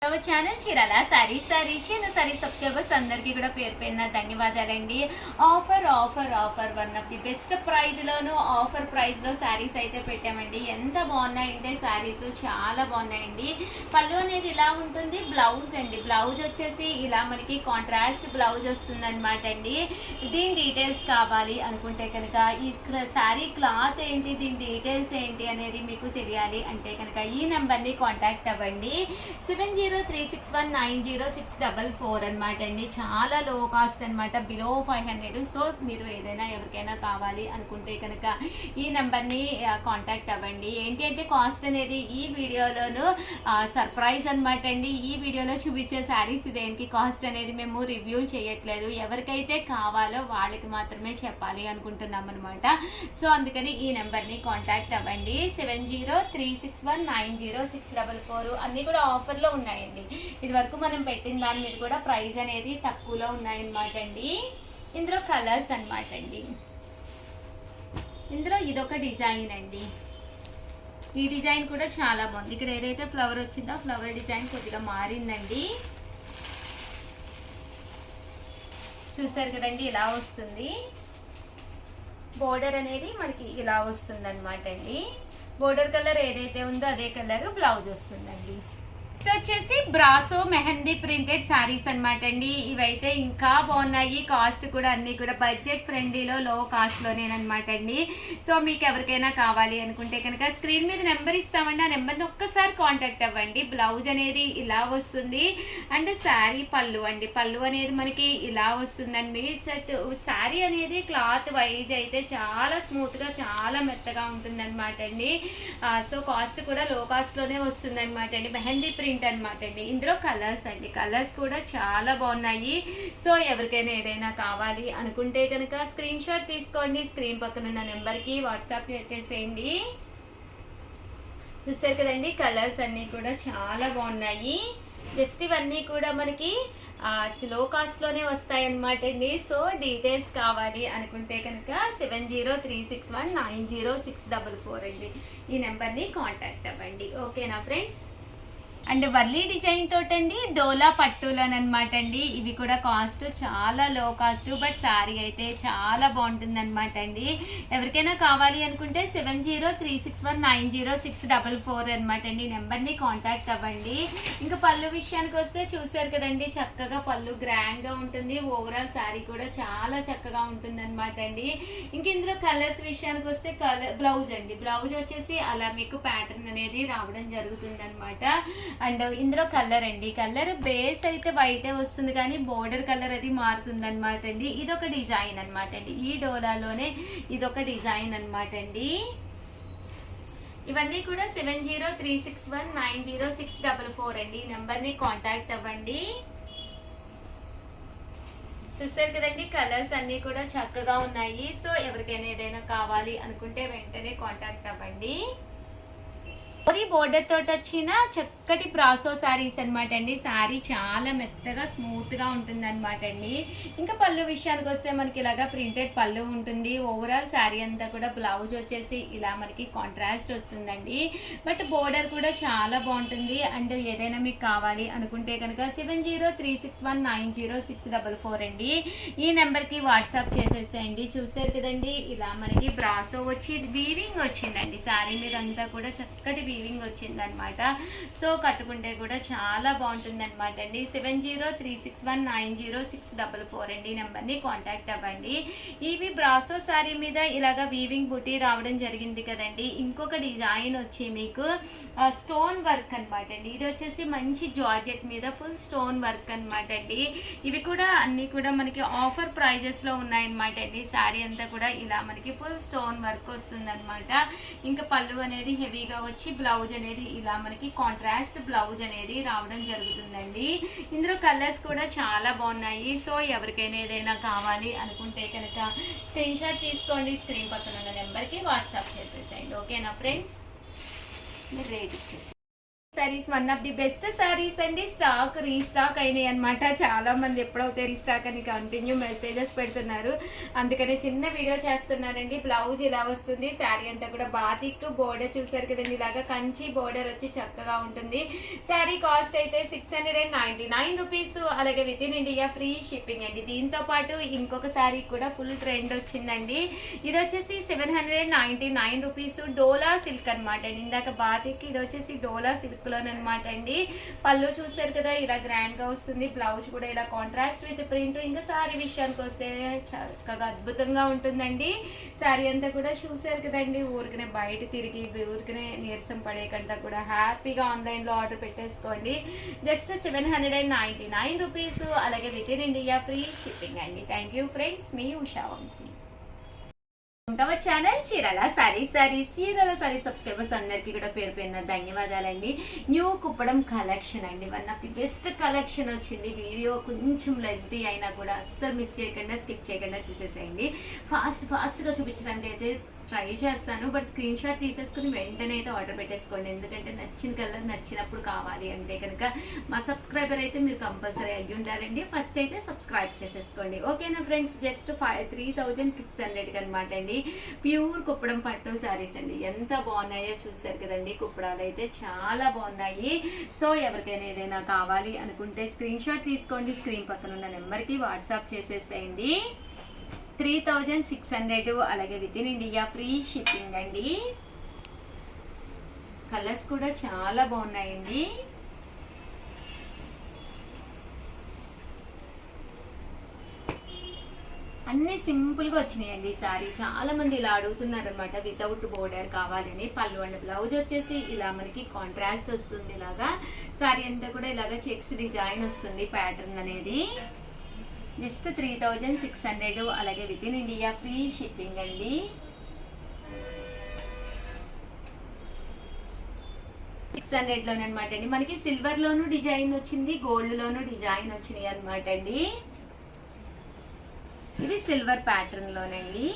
Hour channel Chirala Sarees subscribers అందరికీ కూడా పేరు పేరున ధన్యవాదాలండి. Offer one of the best ప్రైజ్లోను ఆఫర్ ప్రైజ్లో శారీస్ అయితే పెట్టామండి. ఎంత బాగున్నాయంటే శారీస్ చాలా బాగున్నాయండి. పళ్ళు అనేది ఇలా ఉంటుంది. బ్లౌజ్ అండి, బ్లౌజ్ వచ్చేసి ఇలా మనకి కాంట్రాస్ట్ బ్లౌజ్ వస్తుంది అనమాట అండి. దీని డీటెయిల్స్ కావాలి అనుకుంటే కనుక ఈ శారీ క్లాత్ ఏంటి, దీని డీటెయిల్స్ ఏంటి అనేది మీకు తెలియాలి అంటే కనుక ఈ నెంబర్ని కాంటాక్ట్ అవ్వండి. 7036190644 అనమాట అండి. చాలా లో కాస్ట్ అనమాట, బిలో 500. సో మీరు ఏదైనా ఎవరికైనా కావాలి అనుకుంటే కనుక ఈ నెంబర్ని కాంటాక్ట్ అవ్వండి. ఏంటి అంటే కాస్ట్ అనేది ఈ వీడియోలోను సర్ప్రైజ్ అనమాట అండి. ఈ వీడియోలో చూపించే శారీస్ దేనికి కాస్ట్ అనేది మేము రివ్యూ చేయట్లేదు, ఎవరికైతే కావాలో వాళ్ళకి మాత్రమే చెప్పాలి అనుకుంటున్నాం అనమాట. సో అందుకని ఈ నెంబర్ని కాంటాక్ట్ అవ్వండి. 7036190644 అన్నీ కూడా ఆఫర్లో ఉన్నాయండి. ఇది వరకు మనం పెట్టిన దాని మీద కూడా ప్రైస్ అనేది తక్కువలో ఉన్నాయన్నమాట అండి. ఇందులో కలర్స్ అనమాట అండి. ఇందులో ఇదొక డిజైన్ అండి. ఈ డిజైన్ కూడా చాలా బాగుంది. ఇక్కడ ఏదైతే ఫ్లవర్ వచ్చిందో ఫ్లవర్ డిజైన్ కొద్దిగా మారిందండి. చూసారు కదండి, ఇలా వస్తుంది. బోర్డర్ అనేది మనకి ఇలా వస్తుంది అనమాట అండి. బోర్డర్ కలర్ ఏదైతే ఉందో అదే కలర్ బ్లౌజ్ వస్తుందండి. ఇది వచ్చేసి బ్రాసో మెహందీ ప్రింటెడ్ శారీస్ అనమాట అండి. ఇవైతే ఇంకా బాగున్నాయి. కాస్ట్ కూడా అన్నీ కూడా బడ్జెట్ ఫ్రెండ్లీలో లో కాస్ట్లోనేనమాట అండి. సో మీకు ఎవరికైనా కావాలి అనుకుంటే కనుక స్క్రీన్ మీద నెంబర్ ఇస్తామండి. ఆ నెంబర్ని ఒక్కసారి కాంటాక్ట్ అవ్వండి. బ్లౌజ్ అనేది ఇలా వస్తుంది అండ్ శారీ పళ్ళు అండి. పళ్ళు అనేది మనకి ఇలా వస్తుందండి. శారీ అనేది క్లాత్ వైజ్ అయితే చాలా స్మూత్గా చాలా మెత్తగా ఉంటుందన్నమాట అండి. సో కాస్ట్ కూడా లో కాస్ట్లోనే వస్తుంది అనమాట అండి. మెహందీ ప్రింట్ అనమాట అండి. ఇందులో కలర్స్ అండి, కలర్స్ కూడా చాలా బాగున్నాయి. సో ఎవరికైనా ఏదైనా కావాలి అనుకుంటే కనుక స్క్రీన్ షాట్ తీసుకోండి. స్క్రీన్ పక్కన ఉన్న నెంబర్కి వాట్సాప్ చేసేయండి. చూస్తారు కదండి, కలర్స్ అన్నీ కూడా చాలా బాగున్నాయి. జస్ట్ ఇవన్నీ కూడా మనకి లో కాస్ట్లోనే వస్తాయన్నమాట అండి. సో డీటెయిల్స్ కావాలి అనుకుంటే కనుక 7036190644 అండి. ఈ నెంబర్ని కాంటాక్ట్ అవ్వండి. ఓకేనా ఫ్రెండ్స్? అండ్ వర్లీ డిజైన్ తోటండి డోలా పట్టులోనమాట అండి. ఇవి కూడా కాస్ట్ చాలా లో కాస్ట్, బట్ శారీ అయితే చాలా బాగుంటుంది అనమాట అండి. ఎవరికైనా కావాలి అనుకుంటే 7036190644 అనమాట అండి. ఈ నెంబర్ని కాంటాక్ట్ అవ్వండి. ఇంకా పళ్ళు విషయానికి వస్తే చూసారు కదండి, చక్కగా పళ్ళు గ్రాండ్గా ఉంటుంది. ఓవరాల్ శారీ కూడా చాలా చక్కగా ఉంటుంది అనమాట అండి. ఇంక ఇందులో కలర్స్ విషయానికి వస్తే బ్లౌజ్ అండి. బ్లౌజ్ వచ్చేసి అలా మీకు ప్యాటర్న్ అనేది రావడం జరుగుతుంది అనమాట. అండ్ ఇందులో కలర్ అండి. కలర్ బేస్ అయితే వైటే వస్తుంది కానీ బోర్డర్ కలర్ అది మారుతుంది అనమాట అండి. ఇదొక డిజైన్ అనమాట అండి. ఈ డోలాలోనే ఇదొక డిజైన్ అనమాట అండి. ఇవన్నీ కూడా 7036190644 అండి. ఈ నెంబర్ని కాంటాక్ట్ అవ్వండి. చూస్తారు కదండి, కలర్స్ అన్నీ కూడా చక్కగా ఉన్నాయి. సో ఎవరికైనా ఏదైనా కావాలి అనుకుంటే వెంటనే కాంటాక్ట్ అవ్వండి. బోర్డర్ తోటి వచ్చిన చక్కటి బ్రాసో శారీస్ అనమాట అండి. శారీ చాలా మెత్తగా స్మూత్గా ఉంటుంది అనమాట అండి. ఇంకా పళ్ళు విషయానికి వస్తే మనకి ఇలాగా ప్రింటెడ్ పళ్ళు ఉంటుంది. ఓవరాల్ శారీ అంతా కూడా బ్లౌజ్ వచ్చేసి ఇలా మనకి కాంట్రాస్ట్ వస్తుందండి. బట్ బోర్డర్ కూడా చాలా బాగుంటుంది. అండ్ ఏదైనా మీకు కావాలి అనుకుంటే కనుక 7036190644 అండి. ఈ నెంబర్కి వాట్సాప్ చేసేసేయండి. చూసారు కదండి, ఇలా మనకి బ్రాసో వచ్చి వీవింగ్ వచ్చిందండి. శారీ మీద అంతా కూడా చక్కటి వీవింగ్ వచ్చిందనమాట. సో కట్టుకుంటే కూడా చాలా బాగుంటుంది అనమాట అండి. 7036190644 అండి. ఈ నెంబర్ని కాంటాక్ట్ అవ్వండి. ఇవి బ్రాసో శారీ మీద ఇలాగా వీవింగ్ బుటీ రావడం జరిగింది కదండి. ఇంకొక డిజైన్ వచ్చి మీకు స్టోన్ వర్క్ అనమాట అండి. ఇది వచ్చేసి మంచి జార్జెట్ మీద ఫుల్ స్టోన్ వర్క్ అనమాట అండి. ఇవి కూడా అన్నీ కూడా మనకి ఆఫర్ ప్రైజెస్లో ఉన్నాయన్నమాట అండి. శారీ అంతా కూడా ఇలా మనకి ఫుల్ స్టోన్ వర్క్ వస్తుంది అనమాట. ఇంకా పళ్ళు అనేది హెవీగా వచ్చి బ్లౌజ్ అనేది ఇలా మనకి కాంట్రాస్ట్ బ్లౌజ్ అనేది రావడం జరుగుతుందండి. ఇందులో కలర్స్ కూడా చాలా బాగున్నాయి. సో ఎవరికైనా ఏదైనా కావాలి అనుకుంటే కనుక స్క్రీన్ షాట్ తీసుకోండి. స్క్రీన్ పక్కన ఉన్న నెంబర్కి వాట్సాప్ చేసేసేయండి. ఓకేనా ఫ్రెండ్స్? మీరు రేట్ ఇచ్చేసి saris one of the best saris అండి. స్టాక్ రీస్టాక్ అయినాయి అనమాట. చాలా మంది ఎప్పుడైతే రీస్టాక్ అని కంటిన్యూ మెసేజెస్ పెడుతున్నారు, అందుకనే చిన్న వీడియో చేస్తున్నారండి. బ్లౌజ్ ఇలా వస్తుంది, శారీ అంతా కూడా బాతిక్ బోర్డర్ చూసారు కదండి, ఇలాగా కంచి బోర్డర్ వచ్చి చక్కగా ఉంటుంది. శారీ కాస్ట్ అయితే 699 రూపీస్, అలాగే within India free shipping అండి. దీంతో పాటు ఇంకొక శారీ కూడా ఫుల్ ట్రెండ్ వచ్చిందండి. ఇది వచ్చేసి 799 రూపీస్, డోలా సిల్క్ అనమాట అండి. ఇందాక బాతిక్, ఇది వచ్చేసి డోలా సిల్క్ అనమాట అండి. పళ్ళు చూసారు కదా, ఇలా గ్రాండ్ గా వస్తుంది. బ్లౌజ్ కూడా ఇలా కాంట్రాస్ట్ విత్ ప్రింట్. ఇంకా సారీ విషయానికి వస్తే చక్కగా అద్భుతంగా ఉంటుందండి. శారీ అంతా కూడా చూసారు కదండి, ఊరికనే బయట తిరిగి ఊరికనే నీరసం పడే కంటే కూడా హ్యాపీగా ఆన్లైన్ లో ఆర్డర్ పెట్టేసుకోండి. జస్ట్ 799 రూపీస్, అలాగే within India free shipping అండి. థ్యాంక్ యూ ఫ్రెండ్స్, మీ ఉషా వంశీ. ఛానల్ చీరాల సారీస్ చీరాల సారీ సబ్స్క్రైబర్స్ అందరికీ కూడా పేరు పేరున ధన్యవాదాలండి. న్యూ కుప్పడం కలెక్షన్ అండి, one of the best collection వచ్చింది. వీడియో కొంచెం లెంతీ అయినా కూడా అస్సలు మిస్ చేయకుండా స్కిప్ చేయకుండా చూసేసేయండి. ఫాస్ట్గా చూపించడానికి అయితే ట్రై చేస్తాను, బట్ స్క్రీన్ షాట్ తీసేసుకుని వెంటనే అయితే ఆర్డర్ పెట్టేసుకోండి. ఎందుకంటే నచ్చిన కలర్ నచ్చినప్పుడు కావాలి అంటే కనుక మా సబ్స్క్రైబర్ అయితే మీరు కంపల్సరీ అయ్యి ఉండాలండి. ఫస్ట్ అయితే సబ్స్క్రైబ్ చేసేసుకోండి, ఓకేనా ఫ్రెండ్స్. జస్ట్ 3600 అనమాట అండి. ప్యూర్ కుప్పడం పట్టు శారీస్ అండి, ఎంత బాగున్నాయో చూసారు కదండి. కుప్పడాలు అయితే చాలా బాగున్నాయి. సో ఎవరికైనా ఏదైనా కావాలి అనుకుంటే స్క్రీన్ షాట్ తీసుకోండి, స్క్రీన్ పక్కన ఉన్న నెంబర్కి వాట్సాప్ చేసేసేయండి. 3600, అలాగే within India free shipping అండి. కలర్స్ కూడా చాలా బాగున్నాయండి. అన్ని సింపుల్ గా వచ్చినాయండి. సారీ చాలా మంది ఇలా అడుగుతున్నారు అనమాట, వితౌట్ బోర్డర్ కావాలని. పళ్ళు అండ్ బ్లౌజ్ వచ్చేసి ఇలా మనకి కాంట్రాస్ట్ వస్తుంది. ఇలాగా సారీ అంతా కూడా ఇలాగా చెక్స్ డిజైన్ వస్తుంది, ప్యాటర్న్ అనేది. జస్ట్ 3600, అలాగే within India free shipping అండి. లోనే అనమాట అండి. మనకి సిల్వర్ లోను డిజైన్ వచ్చింది, గోల్డ్ లోను డిజైన్ వచ్చినాయి అనమాట అండి. ఇది సిల్వర్ ప్యాటర్న్ లోనండి.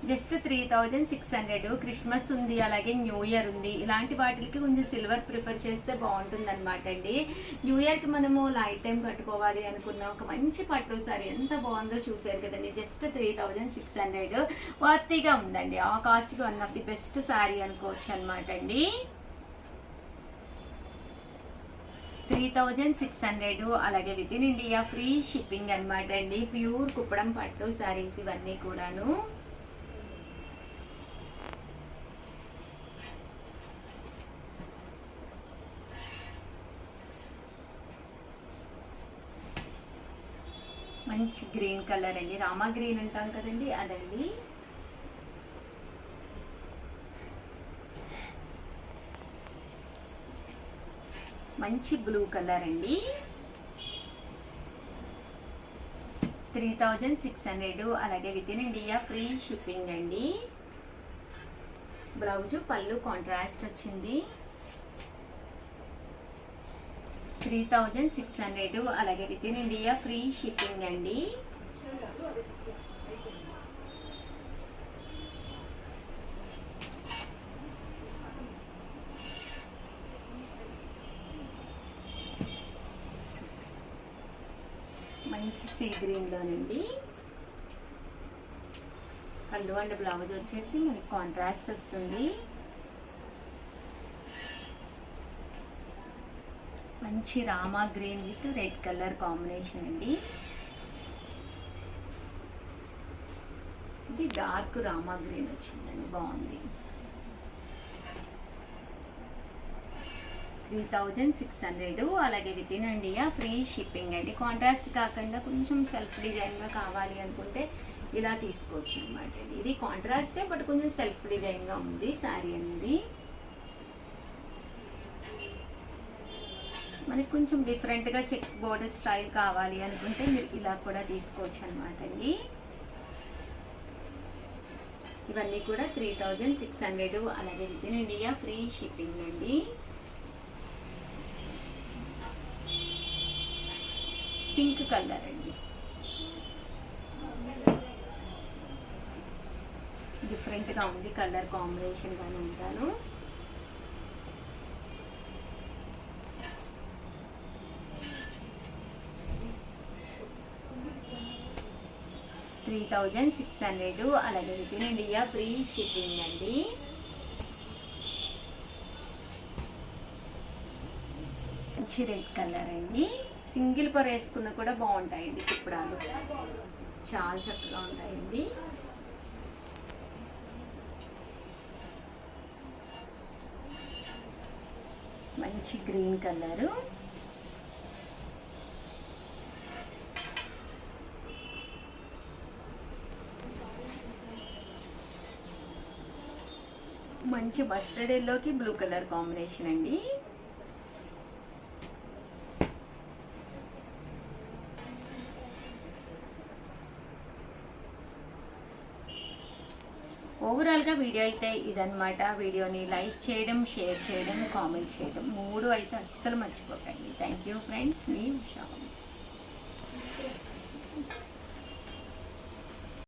జస్ట్ 3600. క్రిస్మస్ ఉంది, అలాగే న్యూ ఇయర్ ఉంది, ఇలాంటి వాటికి కొంచెం సిల్వర్ ప్రిఫర్ చేస్తే బాగుంటుంది అనమాట అండి. న్యూ ఇయర్కి మనము లైట్ టైం కట్టుకోవాలి అనుకున్న ఒక మంచి పట్టు సారీ ఎంత బాగుందో చూసారు కదండి. జస్ట్ 3600 వర్తీగా ఉందండి. ఆ కాస్ట్కి one of the best sari అనుకోవచ్చు అనమాట అండి. 3600, అలాగే within India free shipping అనమాట అండి. ప్యూర్ కుప్పడం పట్టు సారీస్ ఇవన్నీ కూడాను. మంచి గ్రీన్ కలర్ అండి, రామా గ్రీన్ అంటాం కదండి, అదండి. మంచి బ్లూ కలర్ అండి. 3600, అలాగే within India free shipping అండి. బ్లౌజ్ పళ్ళు కాంట్రాస్ట్ వచ్చింది. 3600, అలాగే within India free shipping అండి. మంచి సీ గ్రీన్ లోనండి. పళ్ళు అండ్ బ్లౌజ్ వచ్చేసి మనకి కాంట్రాస్ట్ వస్తుంది. మంచి Rama green with red colour combination అండి. ఇది డార్క్ రామా గ్రీన్ వచ్చిందండి, బాగుంది. 3600, అలాగే within India free shipping అండి. కాంట్రాస్ట్ కాకుండా కొంచెం సెల్ఫ్ డిజైన్గా కావాలి అనుకుంటే ఇలా తీసుకోవచ్చు అనమాట. ఇది కాంట్రాస్టే, బట్ కొంచెం సెల్ఫ్ డిజైన్గా ఉంది శారీ అనేది. మనకి కొంచెం డిఫరెంట్గా చెక్స్ బోర్డర్ స్టైల్ కావాలి అనుకుంటే మీరు ఇలా కూడా తీసుకోవచ్చు అనమాట అండి. ఇవన్నీ కూడా 3600, అలాగే within India free shipping అండి. పింక్ కలర్ అండి, డిఫరెంట్గా ఉంది కలర్ కాంబినేషన్ గానే ఉంటాను. 3600. అలాగే within India free shipping అండి. మంచి రెడ్ కలర్ అండి. సింగిల్ పర్ వేసుకున్న కూడా బాగుంటాయండి. కుప్పడాలు చాలా చక్కగా ఉంటాయండి. మంచి గ్రీన్ కలరు, మంచి మస్టర్డ్ ఎల్లోకి బ్లూ కలర్ కాంబినేషన్ అండి. ఓవరాల్గా వీడియో అయితే ఇదనమాట. వీడియోని లైక్ చేయడం, షేర్ చేయడం, కామెంట్ చేయడం 3 అయితే అస్సలు మర్చిపోకండి. Thank you friends. మీ ఉషా.